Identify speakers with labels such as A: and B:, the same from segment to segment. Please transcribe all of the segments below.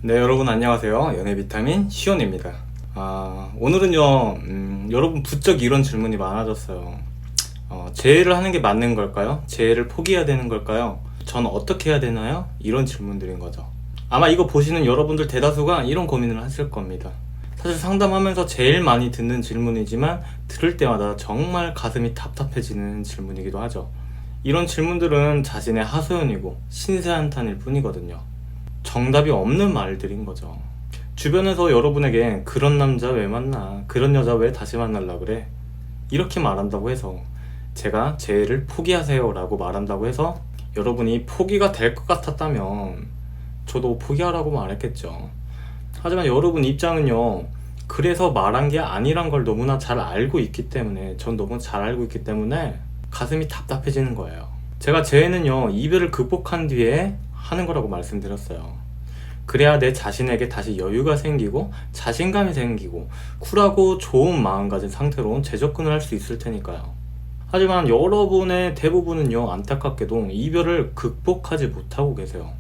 A: 네, 여러분 안녕하세요. 연애비타민 시온입니다. 오늘은요, 여러분 부쩍 이런 질문이 많아졌어요. 재회를 하는 게 맞는 걸까요? 재회를 포기해야 되는 걸까요? 전 어떻게 해야 되나요? 이런 질문들인 거죠. 아마 이거 보시는 여러분들 대다수가 이런 고민을 하실 겁니다. 사실 상담하면서 제일 많이 듣는 질문이지만 들을 때마다 정말 가슴이 답답해지는 질문이기도 하죠. 이런 질문들은 자신의 하소연이고 신세한탄일 뿐이거든요. 정답이 없는 말들인 거죠. 주변에서 여러분에게 그런 남자 왜 만나? 그런 여자 왜 다시 만날라 그래? 이렇게 말한다고 해서 제가 재회를 포기하세요 라고 말한다고 해서 여러분이 포기가 될 것 같았다면 저도 포기하라고 말했겠죠. 하지만 여러분 입장은요, 그래서 말한 게 아니란 걸 너무나 잘 알고 있기 때문에, 전 너무 잘 알고 있기 때문에 가슴이 답답해지는 거예요. 제가 재회는요, 이별을 극복한 뒤에 하는 거라고 말씀드렸어요. 그래야 내 자신에게 다시 여유가 생기고 자신감이 생기고 쿨하고 좋은 마음 가진 상태로 재접근을 할 수 있을 테니까요. 하지만 여러분의 대부분은요, 안타깝게도 이별을 극복하지 못하고 계세요.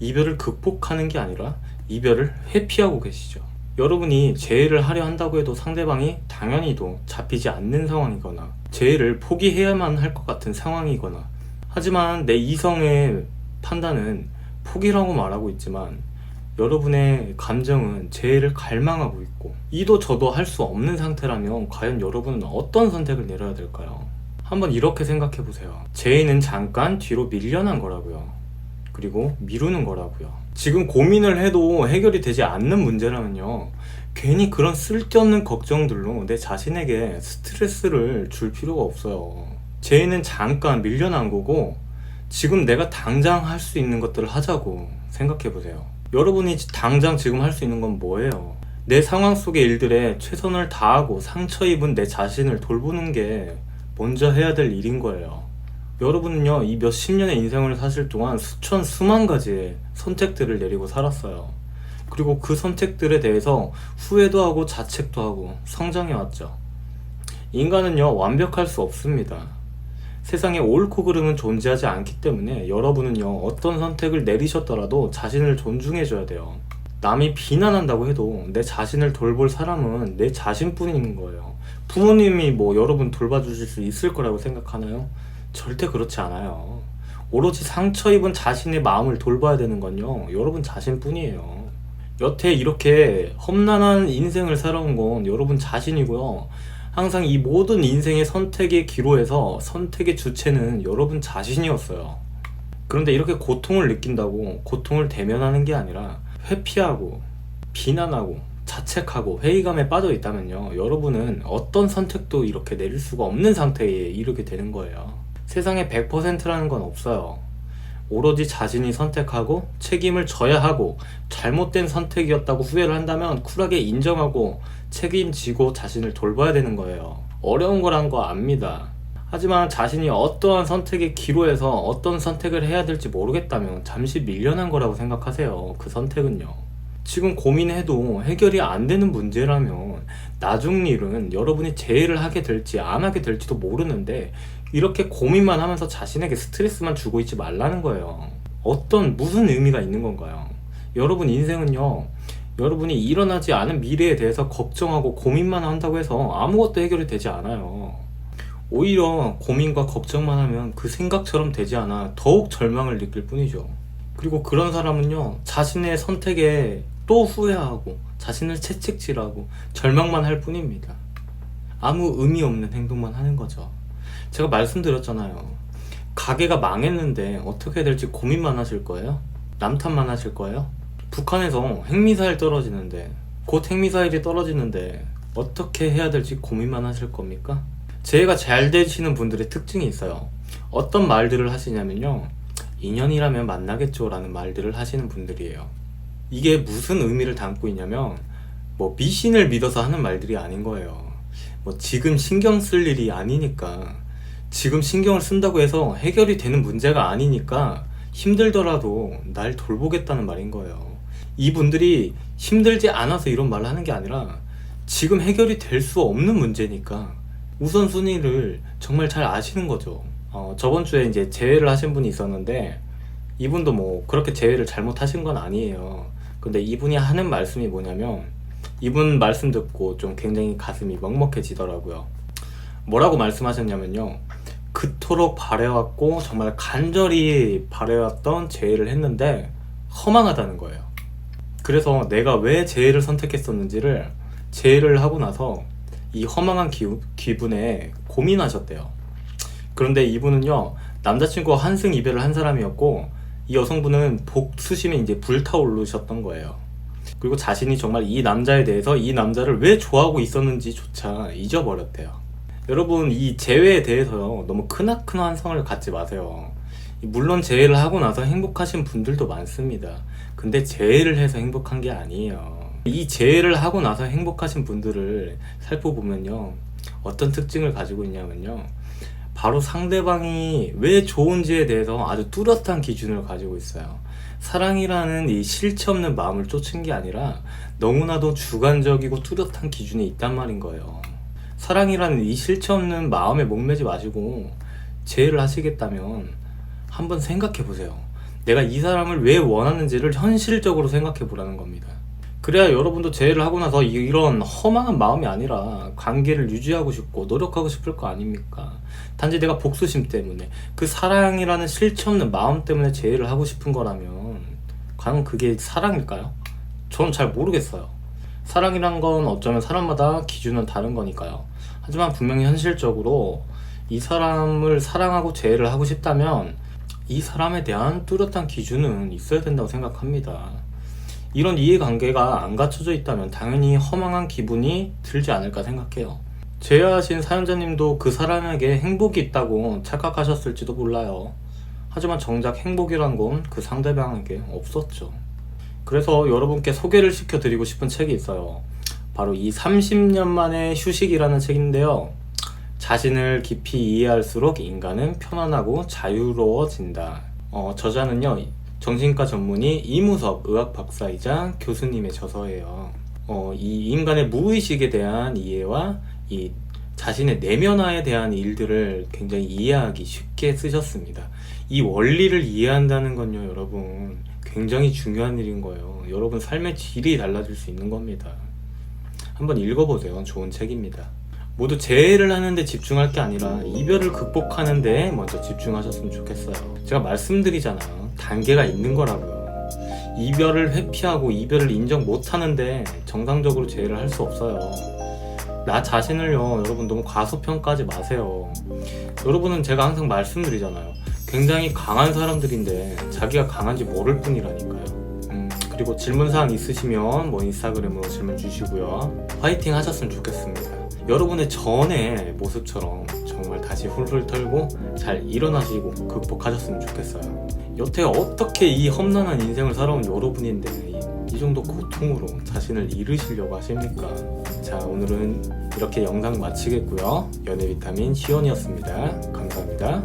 A: 이별을 극복하는 게 아니라 이별을 회피하고 계시죠. 여러분이 재회를 하려 한다고 해도 상대방이 당연히도 잡히지 않는 상황이거나 재회를 포기해야만 할 것 같은 상황이거나, 하지만 내 이성의 판단은 포기라고 말하고 있지만 여러분의 감정은 재회를 갈망하고 있고 이도 저도 할 수 없는 상태라면 과연 여러분은 어떤 선택을 내려야 될까요? 한번 이렇게 생각해 보세요. 재회는 잠깐 뒤로 밀려난 거라고요. 그리고 미루는 거라고요. 지금 고민을 해도 해결이 되지 않는 문제라면요, 괜히 그런 쓸데없는 걱정들로 내 자신에게 스트레스를 줄 필요가 없어요. 재회는 잠깐 밀려난 거고 지금 내가 당장 할 수 있는 것들을 하자고 생각해 보세요. 여러분이 당장 지금 할 수 있는 건 뭐예요? 내 상황 속의 일들에 최선을 다하고 상처 입은 내 자신을 돌보는 게 먼저 해야 될 일인 거예요. 여러분은요, 이 몇십 년의 인생을 사실 동안 수천 수만 가지의 선택들을 내리고 살았어요. 그리고 그 선택들에 대해서 후회도 하고 자책도 하고 성장해 왔죠. 인간은요, 완벽할 수 없습니다. 세상에 옳고 그름은 존재하지 않기 때문에 여러분은요, 어떤 선택을 내리셨더라도 자신을 존중해줘야 돼요. 남이 비난한다고 해도 내 자신을 돌볼 사람은 내 자신뿐인 거예요. 부모님이 뭐 여러분 돌봐주실 수 있을 거라고 생각하나요? 절대 그렇지 않아요. 오로지 상처 입은 자신의 마음을 돌봐야 되는 건요, 여러분 자신뿐이에요. 여태 이렇게 험난한 인생을 살아온 건 여러분 자신이고요. 항상 이 모든 인생의 선택의 기로에서 선택의 주체는 여러분 자신이었어요. 그런데 이렇게 고통을 느낀다고 고통을 대면하는 게 아니라 회피하고 비난하고 자책하고 회의감에 빠져 있다면요, 여러분은 어떤 선택도 이렇게 내릴 수가 없는 상태에 이르게 되는 거예요. 세상에 100%라는 건 없어요. 오로지 자신이 선택하고 책임을 져야 하고, 잘못된 선택이었다고 후회를 한다면 쿨하게 인정하고 책임지고 자신을 돌봐야 되는 거예요. 어려운 거란 거 압니다. 하지만 자신이 어떠한 선택의 기로에서 어떤 선택을 해야 될지 모르겠다면 잠시 밀려난 거라고 생각하세요. 그 선택은요, 지금 고민해도 해결이 안 되는 문제라면 나중 일은 여러분이 재회를 하게 될지 안 하게 될지도 모르는데 이렇게 고민만 하면서 자신에게 스트레스만 주고 있지 말라는 거예요. 무슨 의미가 있는 건가요? 여러분 인생은요, 여러분이 일어나지 않은 미래에 대해서 걱정하고 고민만 한다고 해서 아무것도 해결이 되지 않아요. 오히려 고민과 걱정만 하면 그 생각처럼 되지 않아 더욱 절망을 느낄 뿐이죠. 그리고 그런 사람은요, 자신의 선택에 또 후회하고 자신을 채찍질하고 절망만 할 뿐입니다. 아무 의미 없는 행동만 하는 거죠. 제가 말씀드렸잖아요. 가게가 망했는데 어떻게 해야 될지 고민만 하실 거예요? 남탓만 하실 거예요? 북한에서 핵미사일 떨어지는데, 곧 핵미사일이 떨어지는데 어떻게 해야 될지 고민만 하실 겁니까? 재해가 잘 되시는 분들의 특징이 있어요. 어떤 말들을 하시냐면요, 인연이라면 만나겠죠 라는 말들을 하시는 분들이에요. 이게 무슨 의미를 담고 있냐면, 미신을 믿어서 하는 말들이 아닌 거예요. 지금 신경 쓸 일이 아니니까, 지금 신경을 쓴다고 해서 해결이 되는 문제가 아니니까 힘들더라도 날 돌보겠다는 말인 거예요. 이분들이 힘들지 않아서 이런 말을 하는 게 아니라 지금 해결이 될 수 없는 문제니까 우선순위를 정말 잘 아시는 거죠. 저번 주에 이제 재회를 하신 분이 있었는데 이분도 그렇게 재회를 잘못하신 건 아니에요. 근데 이분이 하는 말씀이 뭐냐면, 이분 말씀 듣고 좀 굉장히 가슴이 먹먹해지더라고요. 뭐라고 말씀하셨냐면요, 그토록 바래왔고 정말 간절히 바래왔던 제의를 했는데 허망하다는 거예요. 그래서 내가 왜 제의를 선택했었는지를 제의를 하고 나서 이 허망한 기분에 고민하셨대요. 그런데 이분은요, 남자친구와 환승 이별을 한 사람이었고, 이 여성분은 복수심에 이제 불타오르셨던 거예요. 그리고 자신이 정말 이 남자에 대해서 이 남자를 왜 좋아하고 있었는지조차 잊어버렸대요. 여러분, 이 재회에 대해서요, 너무 크나큰 환상을 갖지 마세요. 물론 재회를 하고 나서 행복하신 분들도 많습니다. 근데 재회를 해서 행복한 게 아니에요. 이 재회를 하고 나서 행복하신 분들을 살펴보면요, 어떤 특징을 가지고 있냐면요, 바로 상대방이 왜 좋은지에 대해서 아주 뚜렷한 기준을 가지고 있어요. 사랑이라는 이 실체 없는 마음을 쫓은 게 아니라 너무나도 주관적이고 뚜렷한 기준이 있단 말인 거예요. 사랑이라는 이 실체 없는 마음에 목매지 마시고 재회를 하시겠다면 한번 생각해 보세요. 내가 이 사람을 왜 원하는지를 현실적으로 생각해 보라는 겁니다. 그래야 여러분도 재회를 하고 나서 이런 허망한 마음이 아니라 관계를 유지하고 싶고 노력하고 싶을 거 아닙니까? 단지 내가 복수심 때문에, 그 사랑이라는 실체 없는 마음 때문에 재회를 하고 싶은 거라면 과연 그게 사랑일까요? 저는 잘 모르겠어요. 사랑이란 건 어쩌면 사람마다 기준은 다른 거니까요. 하지만 분명히 현실적으로 이 사람을 사랑하고 재회를 하고 싶다면 이 사람에 대한 뚜렷한 기준은 있어야 된다고 생각합니다. 이런 이해관계가 안 갖춰져 있다면 당연히 허망한 기분이 들지 않을까 생각해요. 제외하신 사연자님도 그 사람에게 행복이 있다고 착각하셨을지도 몰라요. 하지만 정작 행복이란 건 그 상대방에게 없었죠. 그래서 여러분께 소개를 시켜드리고 싶은 책이 있어요. 바로 이 30년 만의 휴식이라는 책인데요, 자신을 깊이 이해할수록 인간은 편안하고 자유로워진다. 저자는요, 정신과 전문의 이무섭 의학 박사이자 교수님의 저서예요. 이 인간의 무의식에 대한 이해와 이 자신의 내면화에 대한 일들을 굉장히 이해하기 쉽게 쓰셨습니다. 이 원리를 이해한다는 건요, 여러분, 굉장히 중요한 일인 거예요. 여러분 삶의 질이 달라질 수 있는 겁니다. 한번 읽어보세요. 좋은 책입니다. 모두 재회를 하는데 집중할 게 아니라 이별을 극복하는 데 먼저 집중하셨으면 좋겠어요. 제가 말씀드리잖아요, 단계가 있는 거라고요. 이별을 회피하고 이별을 인정 못하는데 정상적으로 재회를 할 수 없어요. 나 자신을요, 여러분 너무 과소평가하지 마세요. 여러분은 제가 항상 말씀드리잖아요, 굉장히 강한 사람들인데 자기가 강한지 모를 뿐이라니까요. 그리고 질문사항 있으시면 인스타그램으로 질문 주시고요. 화이팅 하셨으면 좋겠습니다. 여러분의 전의 모습처럼 정말 다시 훌훌 털고 잘 일어나시고 극복하셨으면 좋겠어요. 여태 어떻게 이 험난한 인생을 살아온 여러분인데 이 정도 고통으로 자신을 잃으시려고 하십니까? 자, 오늘은 이렇게 영상 마치겠고요. 연애 비타민 시온이었습니다. 감사합니다.